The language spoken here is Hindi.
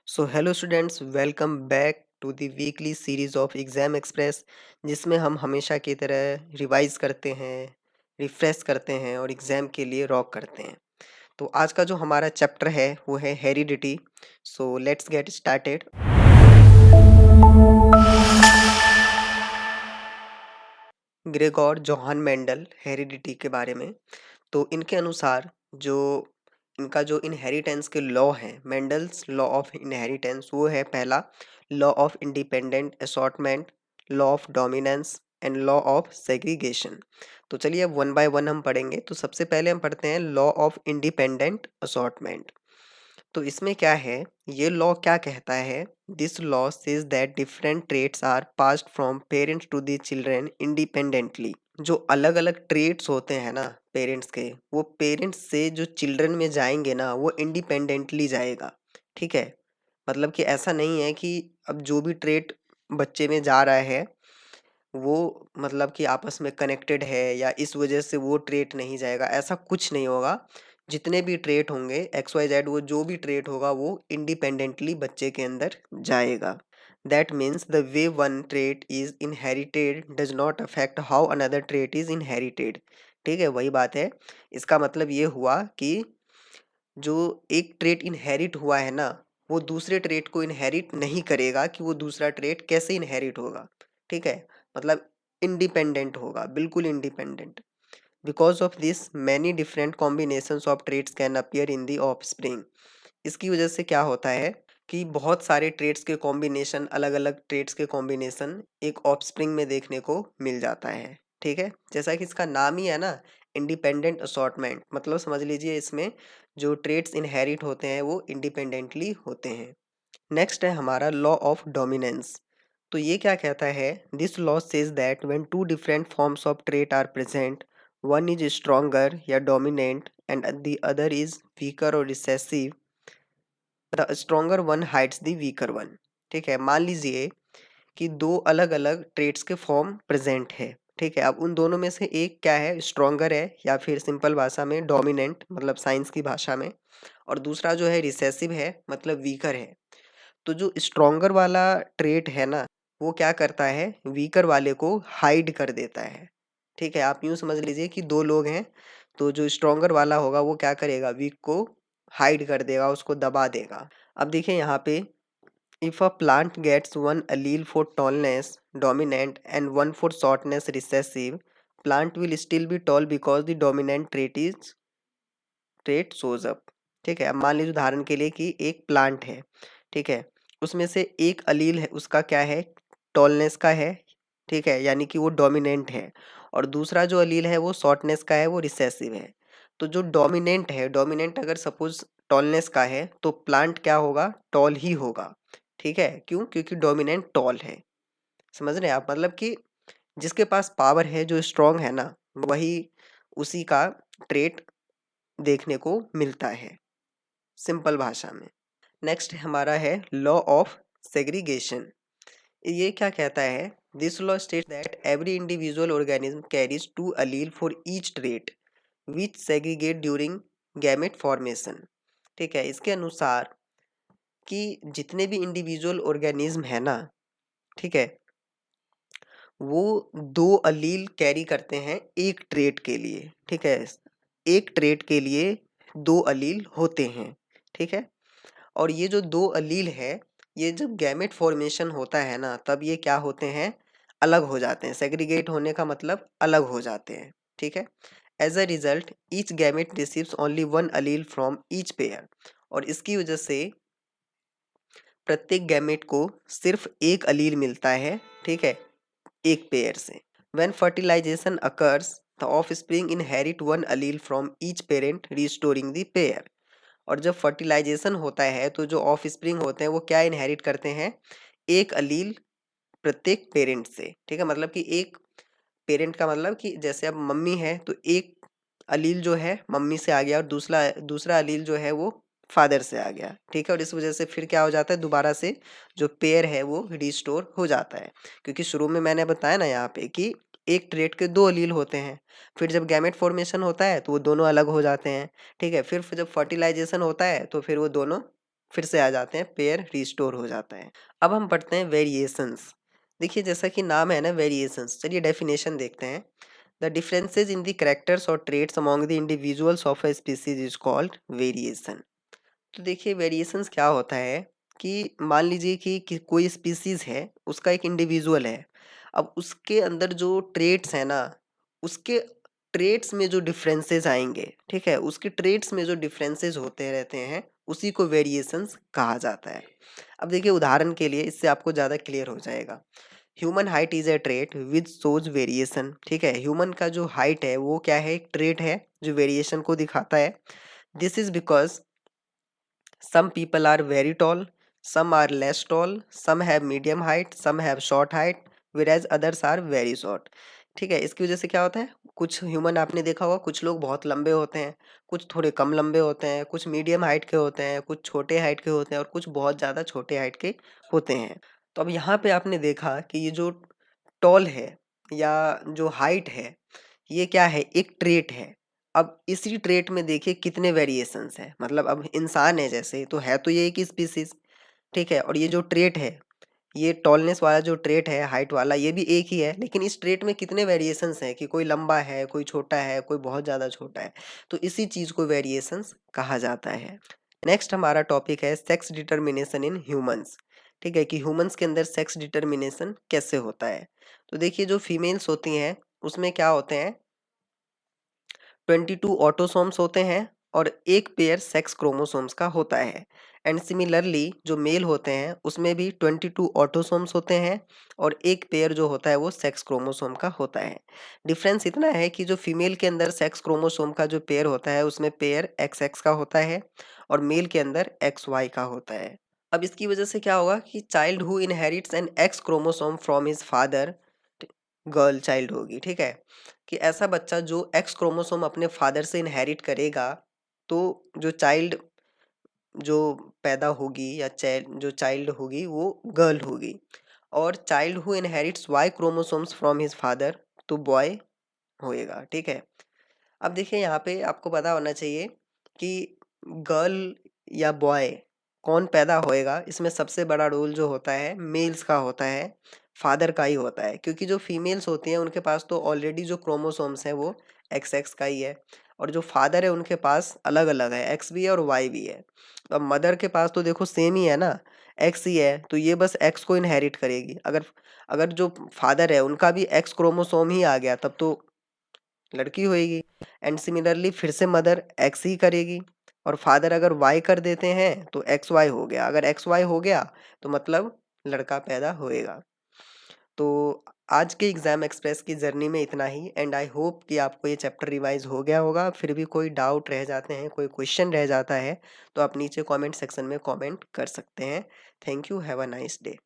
So hello students, welcome back to the weekly series of exam express, जिसमें हम हमेशा की तरह रिवाइज करते हैं, रिफ्रेश करते हैं और एग्जाम के लिए रॉक करते हैं। तो आज का जो हमारा चैप्टर है वो है heredity. So let's get started. Gregor Johan Mendel heredity के बारे में। तो इनके अनुसार जो इनका जो इनहेरिटेंस के लॉ है, मेंडल्स लॉ ऑफ इनहेरिटेंस, वो है पहला law of independent assortment, law of dominance and law of segregation. तो चलिए अब वन बाय वन हम पढ़ेंगे। तो सबसे पहले हम पढ़ते हैं लॉ ऑफ इंडिपेंडेंट असॉर्टमेंट। तो इसमें क्या है, ये लॉ क्या कहता है? This law says that different traits are passed from parents to the children independently. जो अलग अलग ट्रेट्स होते हैं ना पेरेंट्स के, वो पेरेंट्स से जो चिल्ड्रन में जाएंगे ना, वो इंडिपेंडेंटली जाएगा। ठीक है, मतलब कि ऐसा नहीं है कि अब जो भी ट्रेट बच्चे में जा रहा है वो मतलब कि आपस में कनेक्टेड है या इस वजह से वो ट्रेट नहीं जाएगा, ऐसा कुछ नहीं होगा। जितने भी ट्रेट होंगे एक्स वाई जेड, वो जो भी ट्रेट होगा वो इंडिपेंडेंटली बच्चे के अंदर जाएगा। That means the way one trait is inherited does not affect how another trait is inherited. ठीक है, वही बात है। इसका मतलब ये हुआ कि जो एक ट्रेट इनहेरिट हुआ है ना, वो दूसरे ट्रेट को इनहेरिट नहीं करेगा कि वो दूसरा ट्रेट कैसे इनहेरिट होगा। ठीक है, मतलब इंडिपेंडेंट होगा, बिल्कुल independent. Because of this many different combinations of traits can appear in the offspring. इसकी वजह से क्या होता है कि बहुत सारे ट्रेट्स के कॉम्बिनेशन, अलग अलग ट्रेट्स के कॉम्बिनेशन एक ऑफस्प्रिंग में देखने को मिल जाता है। ठीक है, जैसा कि इसका नाम ही है ना, इंडिपेंडेंट असॉर्टमेंट, मतलब समझ लीजिए इसमें जो ट्रेट्स इनहेरिट होते हैं वो इंडिपेंडेंटली होते हैं। नेक्स्ट है हमारा लॉ ऑफ डोमिनेंस। तो ये क्या कहता है? This law says that when two different forms of trait are present, one is stronger या dominant and the other is weaker और recessive, the stronger one hides the weaker one. ठीक है, मान लीजिए कि दो अलग अलग ट्रेट्स के फॉर्म प्रेजेंट है। ठीक है, अब उन दोनों में से एक क्या है, स्ट्रॉन्गर है, या फिर सिंपल भाषा में डोमिनेंट, मतलब साइंस की भाषा में, और दूसरा जो है रिसेसिव है, मतलब वीकर है। तो जो स्ट्रॉन्गर वाला ट्रेट है ना, वो क्या करता है, वीकर वाले को हाइड कर देता है। ठीक है, आप यूं समझ लीजिए कि दो लोग हैं, तो जो स्ट्रॉन्गर वाला होगा वो क्या करेगा, वीक को हाइड कर देगा, उसको दबा देगा। अब देखिए यहाँ पे, if a plant gets one allele for tallness dominant and one for shortness recessive, plant will still be tall because the dominant trait shows up. ठीक है, अब मान लीजिए उदाहरण के लिए कि एक प्लांट है। ठीक है, उसमें से एक अलील है, उसका क्या है, टॉलनेस का है। ठीक है, यानी कि वो डोमिनेंट है, और दूसरा जो अलील है वो शॉर्टनेस का है, वो रिसेसिव है। तो जो डोमिनेंट है, डोमिनेंट अगर सपोज टॉलनेस का है, तो प्लांट क्या होगा, टॉल ही होगा। ठीक है, क्यों? क्योंकि डोमिनेंट टॉल है। समझ रहे हैं आप? मतलब कि जिसके पास पावर है, जो स्ट्रांग है ना, वही उसी का ट्रेट देखने को मिलता है, सिंपल भाषा में। नेक्स्ट हमारा है लॉ ऑफ सेग्रीगेशन। ये क्या कहता है? This law states that every individual organism carries two allele for each trait which segregate during gamete formation. ठीक है, इसके अनुसार कि जितने भी इंडिविजुअल ऑर्गेनिज्म है ना, ठीक है, वो दो अलील कैरी करते हैं एक ट्रेट के लिए। ठीक है, एक ट्रेट के लिए दो अलील होते हैं। ठीक है, और ये जो दो अलील है, ये जब गैमेट फॉर्मेशन होता है ना, तब ये क्या होते हैं, अलग हो जाते हैं। सेग्रीगेट होने का मतलब अलग हो जाते हैं। ठीक है, as a result each gamete receives only one allele from each pair, और इसकी वजह से प्रत्येक गैमेट को सिर्फ एक अलील मिलता है। ठीक है, एक पेयर से। When fertilization occurs, the offspring inherit one allele from each parent restoring the pair. और जब फर्टिलाइजेशन होता है तो जो ऑफ स्प्रिंग होते हैं वो क्या इनहेरिट करते हैं, एक अलील प्रत्येक पेरेंट से। ठीक है, मतलब कि एक पेरेंट का मतलब कि जैसे अब मम्मी है तो एक अलील जो है मम्मी से आ गया, और दूसरा दूसरा अलील जो है वो फादर से आ गया। ठीक है, और इस वजह से फिर क्या हो जाता है, दोबारा से जो पेयर है वो रिस्टोर हो जाता है। क्योंकि शुरू में मैंने बताया ना यहाँ पे कि एक ट्रेट के दो अलील होते हैं, फिर जब गैमेट फॉर्मेशन होता है तो वो दोनों अलग हो जाते हैं। ठीक है, फिर जब फर्टिलाइजेशन होता है तो फिर वो दोनों फिर से आ जाते हैं, पेयर रिस्टोर हो जाता है। अब हम पढ़ते हैं वेरिएशंस। देखिए जैसा कि नाम है ना वेरिएशंस, चलिए डेफिनेशन देखते हैं। The differences in the characters और traits among the individuals of a species is called variation. तो देखिए वेरिएशंस क्या होता है कि मान लीजिए कि कोई स्पीसीज है, उसका एक इंडिविजुअल है। अब उसके अंदर जो ट्रेट्स है ना, उसके ट्रेट्स में जो डिफरेंसेस आएंगे, ठीक है, उसके ट्रेट्स में जो डिफरेंसेस होते रहते हैं, उसी को वेरिएशंस कहा जाता है। अब देखिए उदाहरण के लिए इससे आपको ज़्यादा क्लियर हो जाएगा। Human height is a trait which shows variation. ठीक है, ह्यूमन का जो हाइट है वो क्या है, एक ट्रेट है जो वेरिएशन को दिखाता है। This is because some people are very tall, some are less tall, some have medium height, some have short height, whereas others are very short। ठीक है, इसकी वजह से क्या होता है, कुछ ह्यूमन आपने देखा होगा, कुछ लोग बहुत लंबे होते हैं, कुछ थोड़े कम लंबे होते हैं, कुछ मीडियम हाइट के होते हैं, कुछ छोटे हाइट के होते हैं और कुछ बहुत ज़्यादा छोटे हाइट के होते हैं। तो अब यहाँ पे आपने देखा कि ये जो टॉल है या जो हाइट है, ये क्या है, एक ट्रेट है। अब इसी ट्रेट में देखिए कितने वेरिएशंस हैं, मतलब अब इंसान है जैसे, तो है तो ये एक ही स्पीसीज, ठीक है, और ये जो ट्रेट है, ये टॉलनेस वाला जो ट्रेट है, हाइट वाला, ये भी एक ही है, लेकिन इस ट्रेट में कितने वेरिएशंस हैं कि कोई लंबा है, कोई छोटा है, कोई बहुत ज़्यादा छोटा है। तो इसी चीज़ को वेरिएशंस कहा जाता है। नेक्स्ट हमारा टॉपिक है सेक्स डिटर्मिनेशन इन ह्यूमंस। ठीक है, कि ह्यूमंस के अंदर सेक्स डिटर्मिनेशन कैसे होता है। तो देखिए जो फीमेल्स होती हैं उसमें क्या होते हैं, 22 ऑटोसोम्स होते हैं और एक पेयर सेक्स क्रोमोसोम्स का होता है। एंड सिमिलरली जो मेल होते हैं उसमें भी 22 ऑटोसोम्स होते हैं और एक पेयर जो होता है वो सेक्स क्रोमोसोम का होता है। डिफरेंस इतना है कि जो फीमेल के अंदर सेक्स क्रोमोसोम का जो पेयर होता है उसमें पेयर एक्स एक्स का होता है और मेल के अंदर एक्स वाई का होता है। अब इसकी वजह से क्या होगा कि child who inherits an X chromosome from his father, girl child होगी, ठीक है, कि ऐसा बच्चा जो एक्स क्रोमोसोम अपने फादर से इनहेरिट करेगा, तो जो चाइल्ड जो पैदा होगी या चाइल्ड जो चाइल्ड होगी वो गर्ल होगी। और child who inherits Y chromosomes from his father, तो बॉय होएगा। ठीक है, अब देखिए यहाँ पे आपको पता होना चाहिए कि गर्ल या बॉय कौन पैदा होएगा, इसमें सबसे बड़ा रोल जो होता है मेल्स का होता है, फादर का ही होता है, क्योंकि जो फीमेल्स होती हैं उनके पास तो ऑलरेडी जो क्रोमोसोम्स हैं वो एक्स एक्स का ही है और जो फादर है उनके पास अलग अलग है, एक्स भी है और वाई भी है। अब मदर के पास तो देखो सेम ही है ना, एक्स ही है, तो ये बस एक्स को इनहेरिट करेगी। अगर अगर जो फादर है उनका भी एक्स क्रोमोसोम ही आ गया तब तो लड़की होएगी। एंड सिमिलरली फिर से मदर एक्स ही करेगी और फादर अगर वाई कर देते हैं तो एक्स वाई हो गया। अगर एक्स वाई हो गया तो मतलब लड़का पैदा होएगा। तो आज के एग्जाम एक्सप्रेस की जर्नी में इतना ही एंड आई होप कि आपको ये चैप्टर रिवाइज हो गया होगा। फिर भी कोई डाउट रह जाते हैं, कोई क्वेश्चन रह जाता है तो आप नीचे कमेंट सेक्शन में कमेंट कर सकते हैं। Thank you, have a nice day.